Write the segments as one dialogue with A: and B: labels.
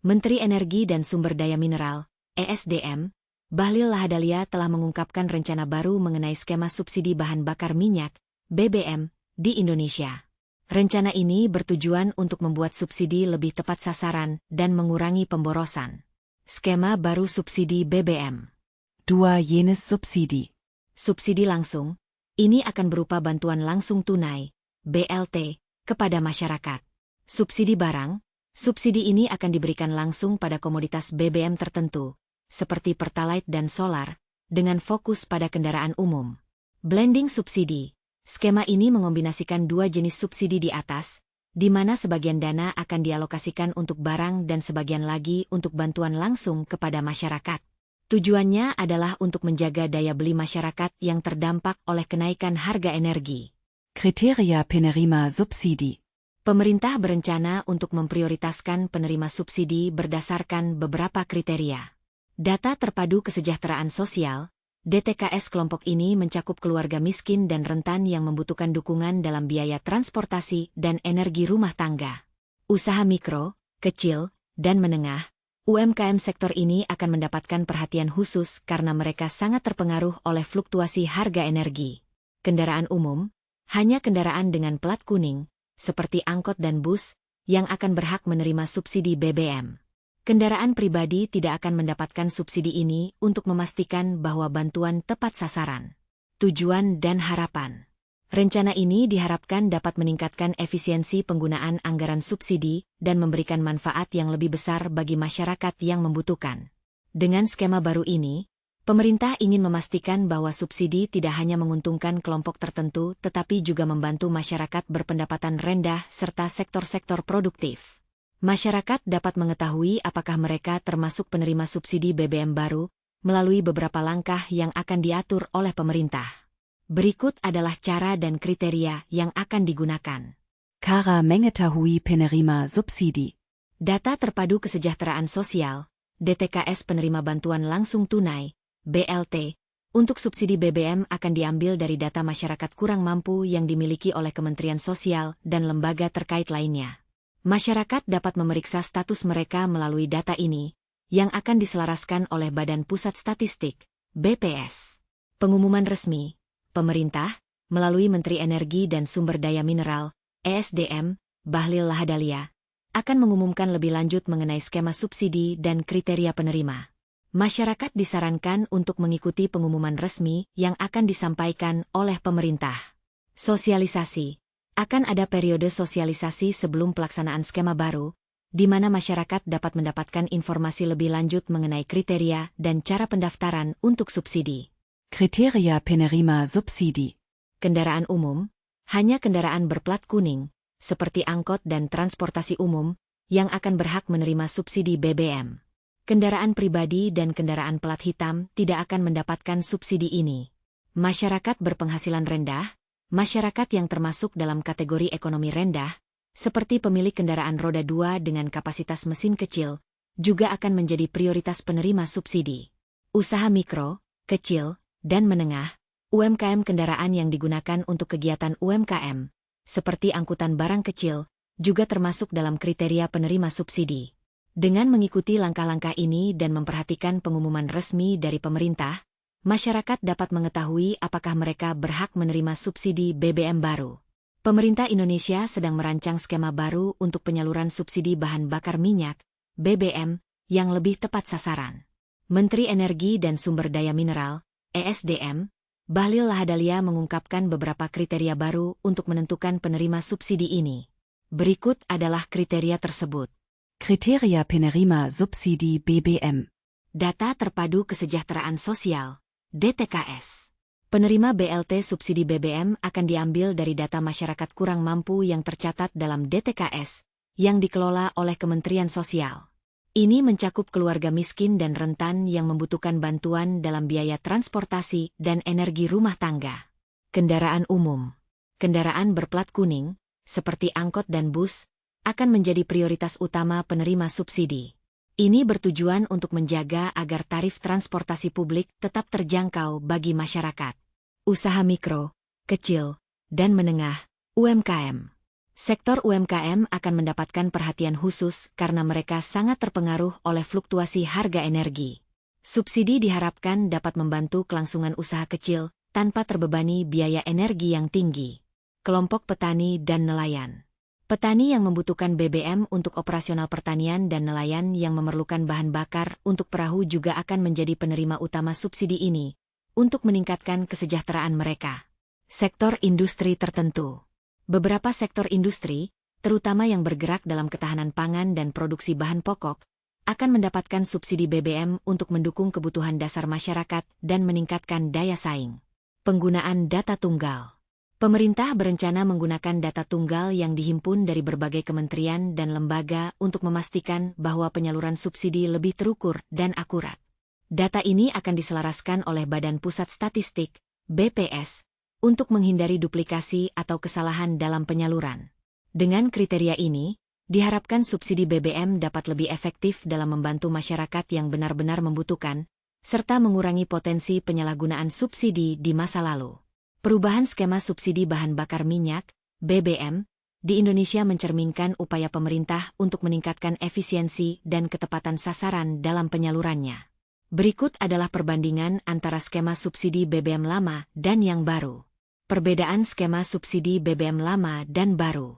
A: Menteri Energi dan Sumber Daya Mineral, (ESDM), Bahlil Lahadalia telah mengungkapkan rencana baru mengenai skema subsidi bahan bakar minyak, BBM, di Indonesia. Rencana ini bertujuan untuk membuat subsidi lebih tepat sasaran dan mengurangi pemborosan. Skema baru subsidi BBM.
B: 2. Jenis subsidi.
A: Subsidi langsung. Ini akan berupa bantuan langsung tunai, BLT, kepada masyarakat. Subsidi barang. Subsidi ini akan diberikan langsung pada komoditas BBM tertentu, seperti Pertalite dan solar, dengan fokus pada kendaraan umum. Blending subsidi. Skema ini mengombinasikan dua jenis subsidi di atas, di mana sebagian dana akan dialokasikan untuk barang dan sebagian lagi untuk bantuan langsung kepada masyarakat. Tujuannya adalah untuk menjaga daya beli masyarakat yang terdampak oleh kenaikan harga energi.
B: Kriteria penerima subsidi.
A: Pemerintah berencana untuk memprioritaskan penerima subsidi berdasarkan beberapa kriteria. Data Terpadu Kesejahteraan Sosial, DTKS. Kelompok ini mencakup keluarga miskin dan rentan yang membutuhkan dukungan dalam biaya transportasi dan energi rumah tangga. Usaha mikro, kecil, dan menengah, UMKM. Sektor ini akan mendapatkan perhatian khusus karena mereka sangat terpengaruh oleh fluktuasi harga energi. Kendaraan umum, hanya kendaraan dengan plat kuning, seperti angkot dan bus, yang akan berhak menerima subsidi BBM. Kendaraan pribadi tidak akan mendapatkan subsidi ini untuk memastikan bahwa bantuan tepat sasaran. Tujuan dan harapan. Rencana ini diharapkan dapat meningkatkan efisiensi penggunaan anggaran subsidi dan memberikan manfaat yang lebih besar bagi masyarakat yang membutuhkan. Dengan skema baru ini, pemerintah ingin memastikan bahwa subsidi tidak hanya menguntungkan kelompok tertentu tetapi juga membantu masyarakat berpendapatan rendah serta sektor-sektor produktif. Masyarakat dapat mengetahui apakah mereka termasuk penerima subsidi BBM baru melalui beberapa langkah yang akan diatur oleh pemerintah. Berikut adalah cara dan kriteria yang akan digunakan.
B: Cara mengetahui penerima subsidi.
A: Data Terpadu Kesejahteraan Sosial, DTKS. Penerima bantuan langsung tunai, BLT, untuk subsidi BBM akan diambil dari data masyarakat kurang mampu yang dimiliki oleh Kementerian Sosial dan lembaga terkait lainnya. Masyarakat dapat memeriksa status mereka melalui data ini, yang akan diselaraskan oleh Badan Pusat Statistik, BPS. Pengumuman resmi, pemerintah, melalui Menteri Energi dan Sumber Daya Mineral, (ESDM), Bahlil Lahadalia, akan mengumumkan lebih lanjut mengenai skema subsidi dan kriteria penerima. Masyarakat disarankan untuk mengikuti pengumuman resmi yang akan disampaikan oleh pemerintah. Sosialisasi. Akan ada periode sosialisasi sebelum pelaksanaan skema baru, di mana masyarakat dapat mendapatkan informasi lebih lanjut mengenai kriteria dan cara pendaftaran untuk subsidi.
B: Kriteria penerima subsidi.
A: Kendaraan umum, hanya kendaraan berplat kuning, seperti angkot dan transportasi umum, yang akan berhak menerima subsidi BBM. Kendaraan pribadi dan kendaraan plat hitam tidak akan mendapatkan subsidi ini. Masyarakat berpenghasilan rendah, masyarakat yang termasuk dalam kategori ekonomi rendah, seperti pemilik kendaraan roda 2 dengan kapasitas mesin kecil, juga akan menjadi prioritas penerima subsidi. Usaha mikro, kecil, dan menengah, UMKM. Kendaraan yang digunakan untuk kegiatan UMKM, seperti angkutan barang kecil, juga termasuk dalam kriteria penerima subsidi. Dengan mengikuti langkah-langkah ini dan memperhatikan pengumuman resmi dari pemerintah, masyarakat dapat mengetahui apakah mereka berhak menerima subsidi BBM baru. Pemerintah Indonesia sedang merancang skema baru untuk penyaluran subsidi bahan bakar minyak, BBM, yang lebih tepat sasaran. Menteri Energi dan Sumber Daya Mineral, (ESDM), Bahlil Lahadalia mengungkapkan beberapa kriteria baru untuk menentukan penerima subsidi ini. Berikut adalah kriteria tersebut.
B: Kriteria penerima subsidi BBM.
A: Data Terpadu Kesejahteraan Sosial, DTKS. Penerima BLT subsidi BBM akan diambil dari data masyarakat kurang mampu yang tercatat dalam DTKS, yang dikelola oleh Kementerian Sosial. Ini mencakup keluarga miskin dan rentan yang membutuhkan bantuan dalam biaya transportasi dan energi rumah tangga. Kendaraan umum. Kendaraan berplat kuning, seperti angkot dan bus, akan menjadi prioritas utama penerima subsidi. Ini bertujuan untuk menjaga agar tarif transportasi publik tetap terjangkau bagi masyarakat. Usaha mikro, kecil, dan menengah, UMKM. Sektor UMKM akan mendapatkan perhatian khusus karena mereka sangat terpengaruh oleh fluktuasi harga energi. Subsidi diharapkan dapat membantu kelangsungan usaha kecil tanpa terbebani biaya energi yang tinggi. Kelompok petani dan nelayan. Petani yang membutuhkan BBM untuk operasional pertanian dan nelayan yang memerlukan bahan bakar untuk perahu juga akan menjadi penerima utama subsidi ini untuk meningkatkan kesejahteraan mereka. Sektor industri tertentu. Beberapa sektor industri, terutama yang bergerak dalam ketahanan pangan dan produksi bahan pokok, akan mendapatkan subsidi BBM untuk mendukung kebutuhan dasar masyarakat dan meningkatkan daya saing. Penggunaan data tunggal. Pemerintah berencana menggunakan data tunggal yang dihimpun dari berbagai kementerian dan lembaga untuk memastikan bahwa penyaluran subsidi lebih terukur dan akurat. Data ini akan diselaraskan oleh Badan Pusat Statistik, BPS, untuk menghindari duplikasi atau kesalahan dalam penyaluran. Dengan kriteria ini, diharapkan subsidi BBM dapat lebih efektif dalam membantu masyarakat yang benar-benar membutuhkan, serta mengurangi potensi penyalahgunaan subsidi di masa lalu. Perubahan skema subsidi bahan bakar minyak, BBM, di Indonesia mencerminkan upaya pemerintah untuk meningkatkan efisiensi dan ketepatan sasaran dalam penyalurannya. Berikut adalah perbandingan antara skema subsidi BBM lama dan yang baru. Perbedaan skema subsidi BBM lama dan baru.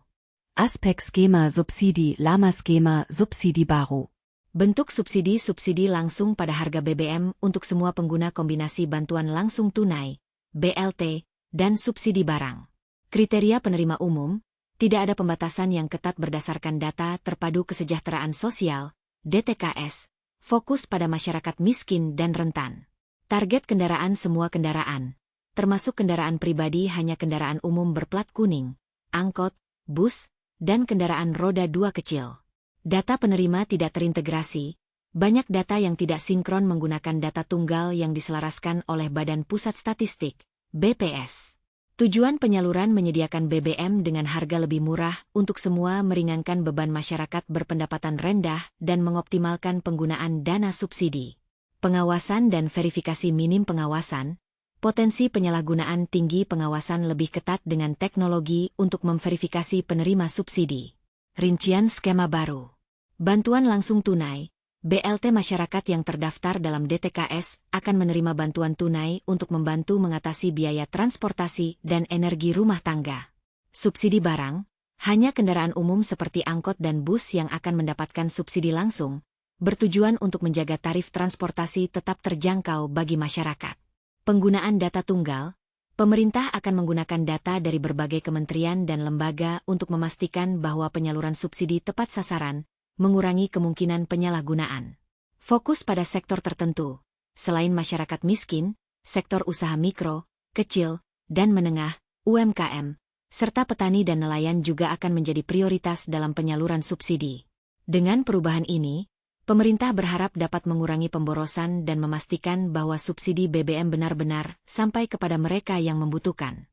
B: Aspek skema subsidi lama skema subsidi baru.
A: Bentuk subsidi langsung pada harga BBM untuk semua pengguna kombinasi bantuan langsung tunai, BLT, dan subsidi barang. Kriteria penerima umum, tidak ada pembatasan yang ketat berdasarkan data terpadu kesejahteraan sosial, DTKS, fokus pada masyarakat miskin dan rentan. Target kendaraan semua kendaraan, termasuk kendaraan pribadi hanya kendaraan umum berplat kuning, angkot, bus, dan kendaraan roda 2 kecil. Data penerima tidak terintegrasi, banyak data yang tidak sinkron menggunakan data tunggal yang diselaraskan oleh Badan Pusat Statistik, BPS. Tujuan penyaluran menyediakan BBM dengan harga lebih murah untuk semua meringankan beban masyarakat berpendapatan rendah dan mengoptimalkan penggunaan dana subsidi. Pengawasan dan verifikasi minim pengawasan, potensi penyalahgunaan tinggi pengawasan lebih ketat dengan teknologi untuk memverifikasi penerima subsidi. Rincian skema baru. Bantuan langsung tunai. BLT masyarakat yang terdaftar dalam DTKS akan menerima bantuan tunai untuk membantu mengatasi biaya transportasi dan energi rumah tangga. Subsidi barang, hanya kendaraan umum seperti angkot dan bus yang akan mendapatkan subsidi langsung, bertujuan untuk menjaga tarif transportasi tetap terjangkau bagi masyarakat. Penggunaan data tunggal, pemerintah akan menggunakan data dari berbagai kementerian dan lembaga untuk memastikan bahwa penyaluran subsidi tepat sasaran, mengurangi kemungkinan penyalahgunaan. Fokus pada sektor tertentu, selain masyarakat miskin, sektor usaha mikro, kecil, dan menengah, UMKM, serta petani dan nelayan juga akan menjadi prioritas dalam penyaluran subsidi. Dengan perubahan ini, pemerintah berharap dapat mengurangi pemborosan dan memastikan bahwa subsidi BBM benar-benar sampai kepada mereka yang membutuhkan.